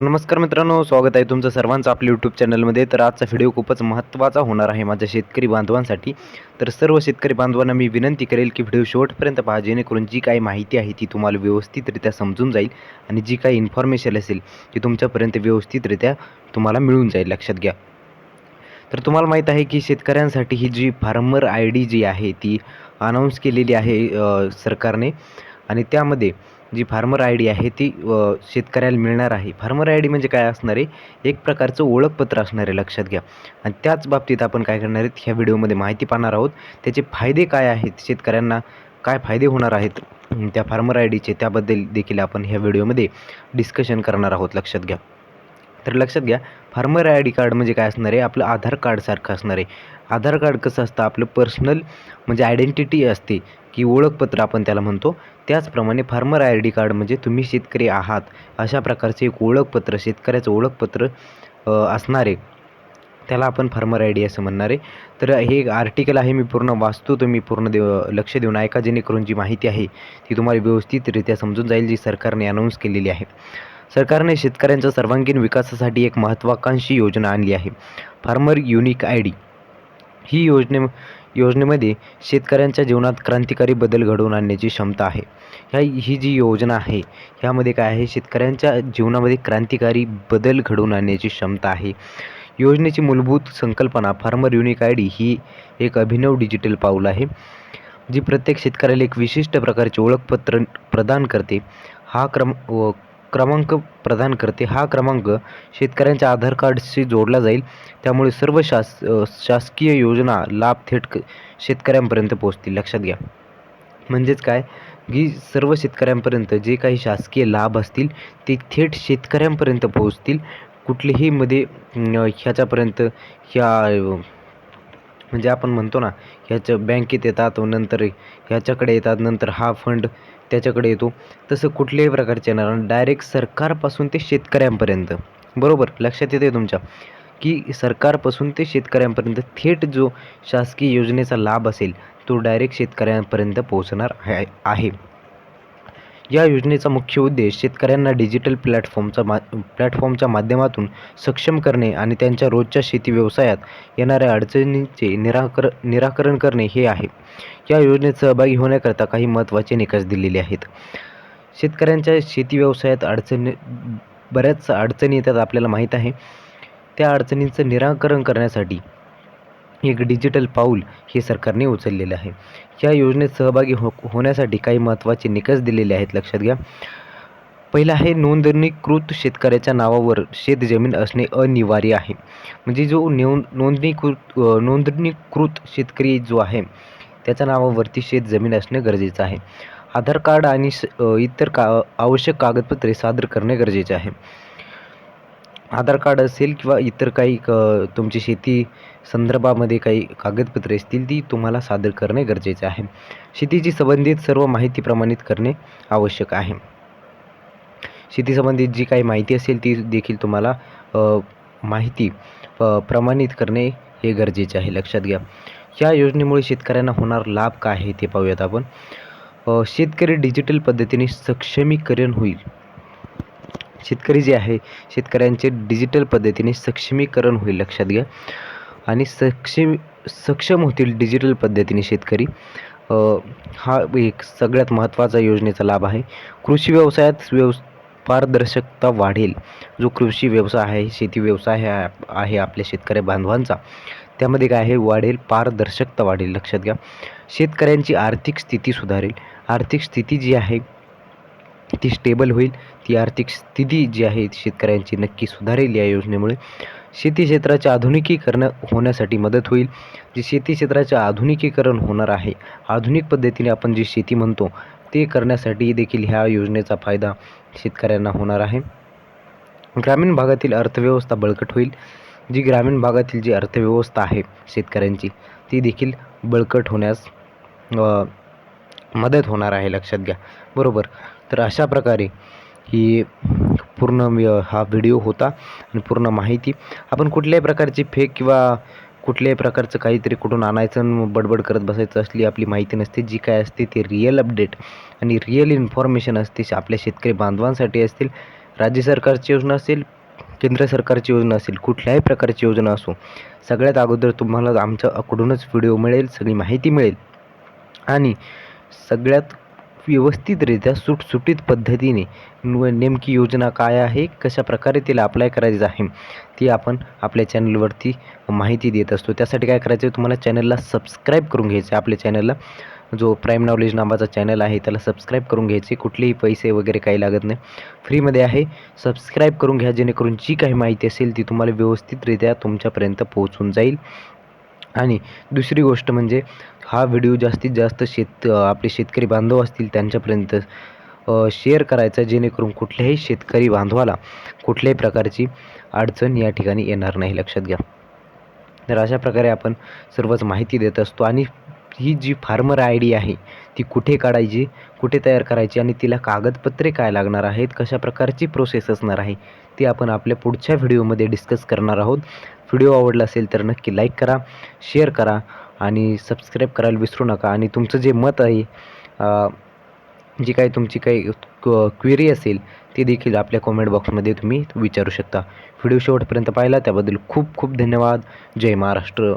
नमस्कार मित्रांनो, स्वागत आहे तुमचं सर्वांचं आपल्या यूट्यूब चॅनलमध्ये. तर आजचा व्हिडिओ खूपच महत्त्वाचा होणार आहे माझ्या शेतकरी बांधवांसाठी. तर सर्व शेतकरी बांधवांना मी विनंती करेल की व्हिडिओ शेवटपर्यंत पहा, जेणेकरून जी काही माहिती आहे ती तुम्हाला व्यवस्थितरित्या समजून जाईल आणि जी काही इन्फॉर्मेशन असेल ती तुमच्यापर्यंत व्यवस्थितरित्या तुम्हाला मिळून जाईल. लक्षात घ्या. तर तुम्हाला माहीत आहे की शेतकऱ्यांसाठी ही जी फार्मर आय डी जी आहे ती अनाऊन्स केलेली आहे सरकारने. आणि त्यामध्ये जी फार्मर आय डी आहे ती शेतकऱ्याला मिळणार आहे. फार्मर आय डी म्हणजे काय असणार आहे? एक प्रकारचं ओळखपत्र असणार आहे, लक्षात घ्या. आणि त्याच बाबतीत आपण काय करणार आहेत, ह्या व्हिडिओमध्ये माहिती पाहणार आहोत. त्याचे फायदे काय आहेत, शेतकऱ्यांना काय फायदे होणार आहेत त्या फार्मर आय डीचे, त्याबद्दल देखील आपण ह्या व्हिडिओमध्ये डिस्कशन करणार आहोत. लक्षात घ्या. तर लक्षात घ्या, फार्मर आय डी कार्ड म्हणजे काय असणार आहे? आपलं आधार कार्डसारखं असणार आहे. आधार कार्ड कसं असतं? आपलं पर्सनल म्हणजे आयडेंटिटी असते, की ओळखपत्र आपण त्याला म्हणतो. त्याचप्रमाणे फार्मर आय डी कार्ड म्हणजे तुम्ही शेतकरी आहात अशा प्रकारचे एक ओळखपत्र, शेतकऱ्याचं ओळखपत्र असणार आहे. त्याला आपण फार्मर आय डी असं म्हणणार आहे. तर हे एक आर्टिकल आहे, मी पूर्ण वाचतो, तुम्ही पूर्ण लक्ष देऊन ऐका, जेणेकरून जी माहिती आहे ती तुम्हाला व्यवस्थितरित्या समजून जाईल, जी सरकारने अनाऊन्स केलेली आहे. सरकारने शेतकऱ्यांच्या सर्वांगीण विकासासाठी एक महत्त्वाकांक्षी योजना आणली आहे, फार्मर युनिक आय डी. ही योजनेमध्ये शेतकऱ्यांच्या जीवनात क्रांतिकारी बदल घडवून आणण्याची क्षमता आहे. ही जी योजना आहे, ह्यामध्ये काय आहे? शेतकऱ्यांच्या जीवनामध्ये क्रांतिकारी बदल घडवून आणण्याची क्षमता आहे. योजनेची मूलभूत संकल्पना फार्मर युनिक आय डी ही एक अभिनव डिजिटल पाऊल आहे, जी प्रत्येक शेतकऱ्याला एक विशिष्ट प्रकारचे ओळखपत्र प्रदान करते. हा क्रमांक प्रदान करते. हा क्रमांक शेतकऱ्यांच्या आधार कार्डशी जोडला जाईल. त्यामुळे सर्व शासकीय योजना लाभ थेट शेतकऱ्यांपर्यंत पोहोचतील. लक्षात घ्या. म्हणजेच काय, की सर्व शेतकऱ्यांपर्यंत जे काही शासकीय लाभ असतील ते थेट शेतकऱ्यांपर्यंत पोहोचतील. कुठलेही मध्ये ह्याच्यापर्यंत म्हणजे आपण म्हणतो ना, ह्याच्या बँकेत येतात, नंतर ह्याच्याकडे येतात, नंतर हा फंड त्याच्याकडे येतो. तसं कुठल्याही प्रकारचे येणार नाही. डायरेक्ट सरकारपासून ते शेतकऱ्यांपर्यंत. बरोबर, लक्षात येते तुमच्या, की सरकारपासून ते शेतकऱ्यांपर्यंत थेट जो शासकीय योजनेचा लाभ असेल तो डायरेक्ट शेतकऱ्यांपर्यंत पोहोचणार आहे. या योजनेचा मुख्य उद्देश शेतकऱ्यांना डिजिटल प्लॅटफॉर्मच्या माध्यमातून सक्षम करणे आणि त्यांच्या रोजच्या शेती व्यवसायात येणाऱ्या अडचणींचे निराकरण करणे हे आहे. या योजनेत सहभागी होण्याकरता काही महत्त्वाचे निकष दिलेले आहेत. शेतकऱ्यांच्या शेती व्यवसायात बऱ्याच अडचणी येतात, आपल्याला माहीत आहे. त्या अडचणींचं निराकरण करण्यासाठी एक डिजिटल पाऊल हे सरकारने उचललेलं आहे. या योजनेत सहभागी होण्यासाठी काही महत्त्वाचे निकष दिलेले आहेत. लक्षात घ्या. पहिलं आहे, नोंदणीकृत शेतकऱ्याच्या नावावर शेतजमीन असणे अनिवार्य आहे. म्हणजे जो नोंदणीकृत शेतकरी जो आहे त्याच्या नावावरती शेतजमीन असणे गरजेचं आहे. आधार कार्ड आणि इतर आवश्यक कागदपत्रे सादर करणे गरजेचे आहे. आधार कार्ड असेल किंवा इतर काही तुमची शेती संदर्भामध्ये काही कागदपत्रे असतील ती तुम्हाला सादर करणे गरजेचे आहे. शेतीशी संबंधित सर्व माहिती प्रमाणित करणे आवश्यक आहे. शेती संबंधित जी काही माहिती असेल ती देखील तुम्हाला माहिती प्रमाणित करणे हे गरजेचे आहे. लक्षात घ्या. या योजनेमुळे शेतकऱ्यांना होणार लाभ काय आहे ते पाहूयात आपण. शेतकरी डिजिटल पद्धतीने सक्षमीकरण होईल. शेतकरी जे आहे, शेतकऱ्यांचे डिजिटल पद्धतीने सक्षमीकरण होईल. लक्षात घ्या. आणि सक्षम होतील डिजिटल पद्धतीने शेतकरी. हा एक सगळ्यात महत्त्वाचा योजनेचा लाभ आहे. कृषी व्यवसायात पारदर्शकता वाढेल. जो कृषी व्यवसाय आहे, शेती व्यवसाय आहे आपल्या शेतकरी बांधवांचा, त्यामध्ये काय आहे? वाढेल, पारदर्शकता वाढेल. लक्षात घ्या. शेतकऱ्यांची आर्थिक स्थिती सुधारेल. आर्थिक स्थिती जी आहे ती स्टेबल होईल. ती आर्थिक स्थिती जी आहे शेतकऱ्यांची नक्की सुधारेल या योजनेमुळे. शेती क्षेत्राचे आधुनिकीकरण होण्यासाठी मदत होईल. जे शेती क्षेत्राचे आधुनिकीकरण होणार आहे, आधुनिक पद्धतीने आपण जी शेती म्हणतो ते करण्यासाठी देखील ह्या योजनेचा फायदा शेतकऱ्यांना होणार आहे. ग्रामीण भागातील अर्थव्यवस्था बळकट होईल. जी ग्रामीण भागातील जी अर्थव्यवस्था आहे शेतकऱ्यांची ती देखील बळकट होण्यास मदत होणार आहे. लक्षात घ्या. बरोबर. तर अशा प्रकारे ही पूर्ण हा व्हिडिओ होता आणि पूर्ण माहिती. आपण कुठल्याही प्रकारची फेक किंवा कुठल्याही प्रकारचं काहीतरी कुठून आणायचं आणि बडबड करत बसायचं असली आपली माहिती नसते. जी काय असते ती रिअल अपडेट आणि रिअल इन्फॉर्मेशन असते, आपल्या शेतकरी बांधवांसाठी असतील राज्य सरकारची योजना असेल, केंद्र सरकारची योजना असेल, कुठल्याही प्रकारची योजना असो, सगळ्यात अगोदर तुम्हाला आमच्याकडूनच व्हिडिओ मिळेल, सगळी माहिती मिळेल आणि सगळ्यात व्यवस्थितरित्या सुटसुटीत पद्धतीने नेमकी योजना काय आहे, कशाप्रकारे तिला अप्लाय करायचं आहे, ती आपण आपल्या चॅनलवरती माहिती देत असतो. त्यासाठी काय करायचं आहे, तुम्हाला चॅनलला सबस्क्राईब करून घ्यायचं आहे. आपल्या चॅनलला जो प्राईम नॉलेज नावाचा चॅनल आहे त्याला सबस्क्राईब करून घ्यायचे. कुठलेही पैसे वगैरे काही लागत नाही, फ्रीमध्ये आहे. सबस्क्राईब करून घ्या, जेणेकरून जी काही माहिती असेल ती तुम्हाला व्यवस्थितरित्या तुमच्यापर्यंत पोहोचून जाईल. आणि दुसरी गोष्ट म्हणजे हा व्हिडिओ जास्तीत जास्त आपले शेतकरी बांधव असतील त्यांच्यापर्यंत शेअर करायचा, जेणेकरून कुठल्याही शेतकरी बांधवाला कुठल्याही प्रकारची अडचण या ठिकाणी येणार नाही, लक्षात घ्या. तर अशा प्रकारे आपण सर्वच माहिती देत असतो. आणि ही जी फार्मर आय डी आहे ती कुठे काढायची, कुठे तयार करायची आणि तिला कागदपत्रे काय लागणार आहेत, कशा प्रकारची प्रोसेस असणार आहे, ती आपण आपल्या पुढच्या व्हिडिओमध्ये डिस्कस करणार आहोत. व्हिडिओ आवडला असेल तर नक्की लाईक करा, शेअर करा आणि सबस्क्राईब करायला विसरू नका. आणि तुमचं जे मत आहे, जी काही तुमची काही क्वेरी असेल ती देखील आपल्या कॉमेंट बॉक्समध्ये तुम्ही विचारू शकता. व्हिडिओ शेवटपर्यंत पाहिला त्याबद्दल खूप खूप धन्यवाद. जय महाराष्ट्र.